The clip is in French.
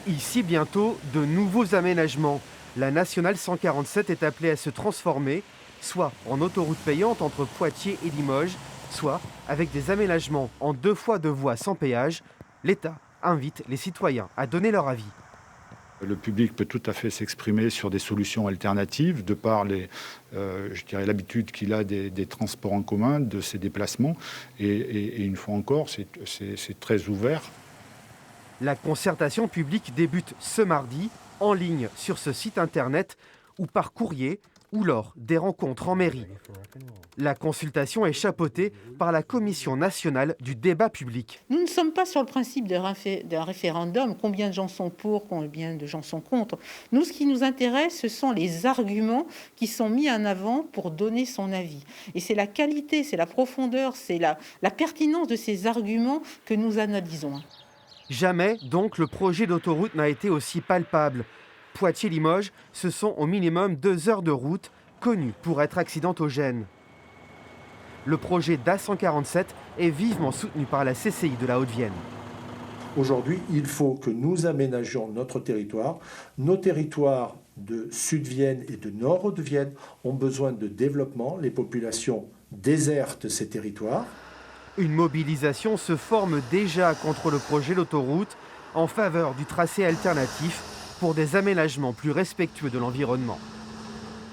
Ici, bientôt, de nouveaux aménagements. La nationale 147 est appelée à se transformer, soit en autoroute payante entre Poitiers et Limoges, soit avec des aménagements en 2 fois 2 voies sans péage. L'État invite les citoyens à donner leur avis. Le public peut tout à fait s'exprimer sur des solutions alternatives, de par je dirais, l'habitude qu'il a des transports en commun, de ses déplacements. Et une fois encore, c'est très ouvert. La concertation publique débute ce mardi, en ligne sur ce site internet ou par courrier ou lors des rencontres en mairie. La consultation est chapeautée par la Commission nationale du débat public. Nous ne sommes pas sur le principe d'un référendum, combien de gens sont pour, combien de gens sont contre. Nous, ce qui nous intéresse, ce sont les arguments qui sont mis en avant pour donner son avis. Et c'est la qualité, c'est la profondeur, c'est la pertinence de ces arguments que nous analysons. Jamais, donc, le projet d'autoroute n'a été aussi palpable. Poitiers-Limoges, ce sont au minimum 2 heures de route, connues pour être accidentogènes. Le projet d'A147 est vivement soutenu par la CCI de la Haute-Vienne. Aujourd'hui, il faut que nous aménagions notre territoire. Nos territoires de Sud-Vienne et de Nord-Haute-Vienne ont besoin de développement. Les populations désertent ces territoires. Une mobilisation se forme déjà contre le projet d'autoroute en faveur du tracé alternatif pour des aménagements plus respectueux de l'environnement.